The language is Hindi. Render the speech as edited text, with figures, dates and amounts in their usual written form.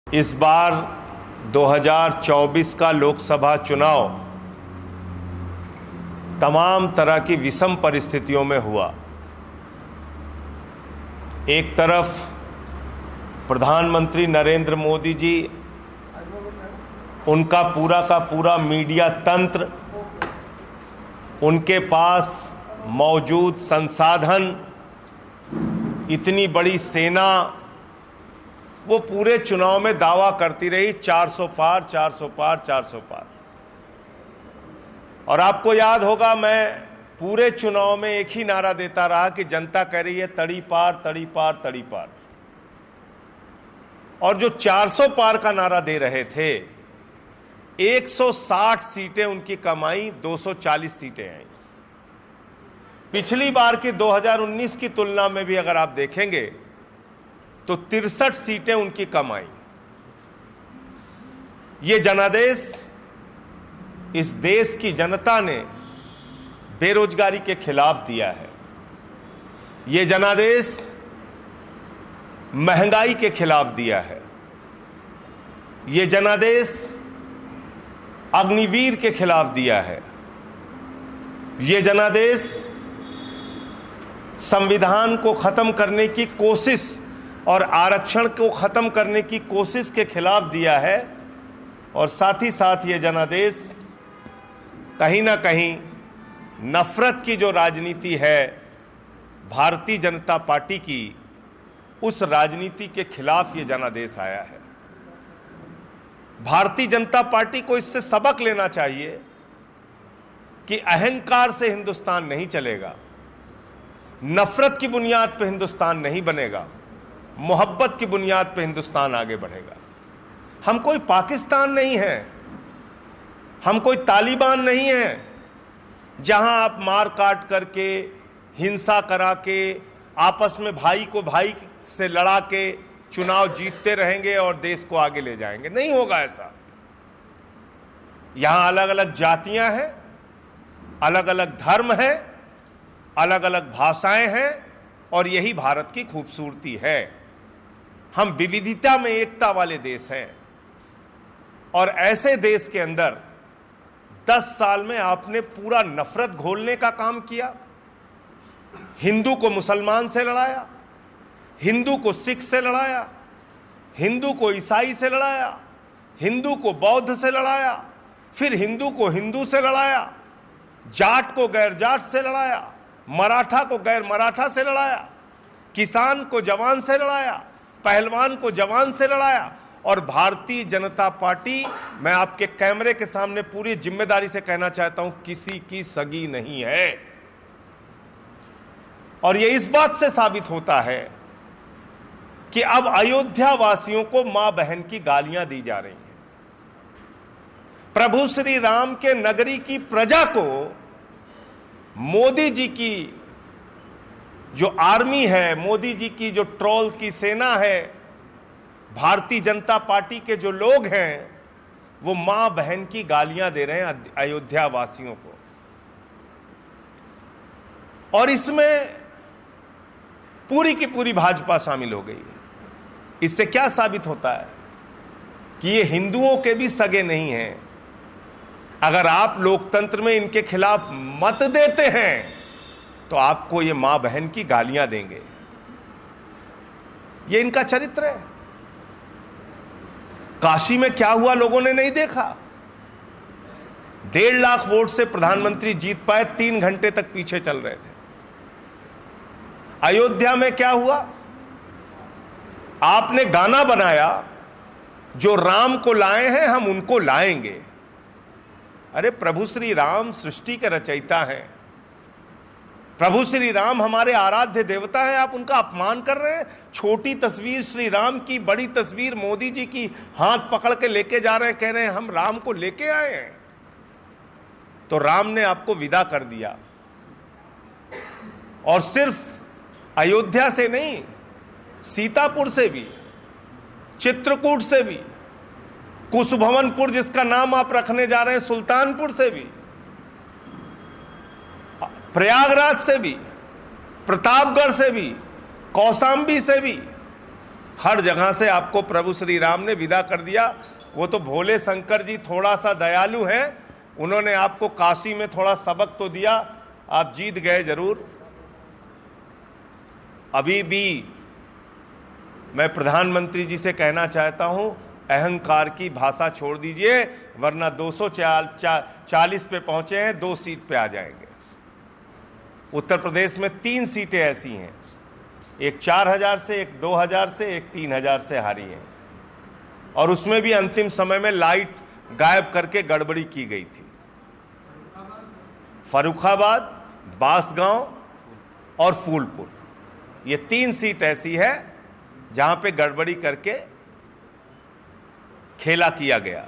इस बार 2024 का लोकसभा चुनाव तमाम तरह की विषम परिस्थितियों में हुआ। एक तरफ प्रधानमंत्री नरेंद्र मोदी जी, उनका पूरा का पूरा मीडिया तंत्र, उनके पास मौजूद संसाधन, इतनी बड़ी सेना, वो पूरे चुनाव में दावा करती रही 400 पार 400 पार 400 पार। और आपको याद होगा, मैं पूरे चुनाव में एक ही नारा देता रहा कि जनता कह रही है तड़ी पार तड़ी पार तड़ी पार। और जो 400 पार का नारा दे रहे थे, 160 सीटें उनकी कमाई, 240 सीटें आई। पिछली बार की 2019 की तुलना में भी अगर आप देखेंगे तो 63 सीटें उनकी कमाई। ये जनादेश इस देश की जनता ने बेरोजगारी के खिलाफ दिया है। ये जनादेश महंगाई के खिलाफ दिया है। ये जनादेश अग्निवीर के खिलाफ दिया है। ये जनादेश संविधान को खत्म करने की कोशिश और आरक्षण को खत्म करने की कोशिश के खिलाफ दिया है। और साथ ही साथ ये जनादेश कहीं ना कहीं नफरत की जो राजनीति है भारतीय जनता पार्टी की, उस राजनीति के खिलाफ ये जनादेश आया है। भारतीय जनता पार्टी को इससे सबक लेना चाहिए कि अहंकार से हिंदुस्तान नहीं चलेगा, नफरत की बुनियाद पर हिंदुस्तान नहीं बनेगा, मोहब्बत की बुनियाद पर हिंदुस्तान आगे बढ़ेगा। हम कोई पाकिस्तान नहीं है, हम कोई तालिबान नहीं है जहां आप मार काट करके, हिंसा करा के, आपस में भाई को भाई से लड़ा के चुनाव जीतते रहेंगे और देश को आगे ले जाएंगे। नहीं होगा ऐसा। यहां अलग अलग जातियां हैं, अलग अलग धर्म है, अलग अलग भाषाएं हैं, और यही भारत की खूबसूरती है। हम विविधता में एकता वाले देश हैं। और ऐसे देश के अंदर 10 साल में आपने पूरा नफरत घोलने का काम किया। हिंदू को मुसलमान से लड़ाया, हिंदू को सिख से लड़ाया, हिंदू को ईसाई से लड़ाया, हिंदू को बौद्ध से लड़ाया, फिर हिंदू को हिंदू से लड़ाया, जाट को गैर जाट से लड़ाया, मराठा को गैर मराठा से लड़ाया, किसान को जवान से लड़ाया, पहलवान को जवान से लड़ाया। और भारतीय जनता पार्टी, मैं आपके कैमरे के सामने पूरी जिम्मेदारी से कहना चाहता हूं, किसी की सगी नहीं है। और यह इस बात से साबित होता है कि अब अयोध्या वासियों को मां बहन की गालियां दी जा रही हैं। प्रभु श्री राम के नगरी की प्रजा को मोदी जी की जो आर्मी है, मोदी जी की जो ट्रोल की सेना है, भारतीय जनता पार्टी के जो लोग हैं, वो मां बहन की गालियां दे रहे हैं अयोध्या वासियों को। और इसमें पूरी की पूरी भाजपा शामिल हो गई है। इससे क्या साबित होता है कि ये हिंदुओं के भी सगे नहीं हैं। अगर आप लोकतंत्र में इनके खिलाफ मत देते हैं तो आपको ये मां बहन की गालियां देंगे। ये इनका चरित्र है। काशी में क्या हुआ लोगों ने नहीं देखा। 1.5 लाख वोट से प्रधानमंत्री जीत पाए, 3 घंटे तक पीछे चल रहे थे। अयोध्या में क्या हुआ? आपने गाना बनाया, जो राम को लाए हैं हम उनको लाएंगे। अरे प्रभु श्री राम सृष्टि के रचयिता हैं, प्रभु श्री राम हमारे आराध्य देवता हैं, आप उनका अपमान कर रहे हैं। छोटी तस्वीर श्री राम की, बड़ी तस्वीर मोदी जी की हाथ पकड़ के लेके जा रहे हैं, कह रहे हैं हम राम को लेके आए हैं। तो राम ने आपको विदा कर दिया। और सिर्फ अयोध्या से नहीं, सीतापुर से भी, चित्रकूट से भी, कुशभवनपुर जिसका नाम आप रखने जा रहे हैं, सुल्तानपुर से भी, प्रयागराज से भी, प्रतापगढ़ से भी, कौशाम्बी से भी, हर जगह से आपको प्रभु श्री राम ने विदा कर दिया। वो तो भोले शंकर जी थोड़ा सा दयालु हैं, उन्होंने आपको काशी में थोड़ा सबक तो दिया, आप जीत गए जरूर। अभी भी मैं प्रधानमंत्री जी से कहना चाहता हूं, अहंकार की भाषा छोड़ दीजिए, वरना 240 पे पहुंचे हैं, 2 सीट पे आ जाएंगे। उत्तर प्रदेश में 3 सीटें ऐसी हैं, एक 4000 से, एक 2000 से, एक 3000 से हारी है, और उसमें भी अंतिम समय में लाइट गायब करके गड़बड़ी की गई थी। फर्रुखाबाद, बांसगांव और फूलपुर, ये 3 सीट ऐसी है जहां पे गड़बड़ी करके खेला किया गया।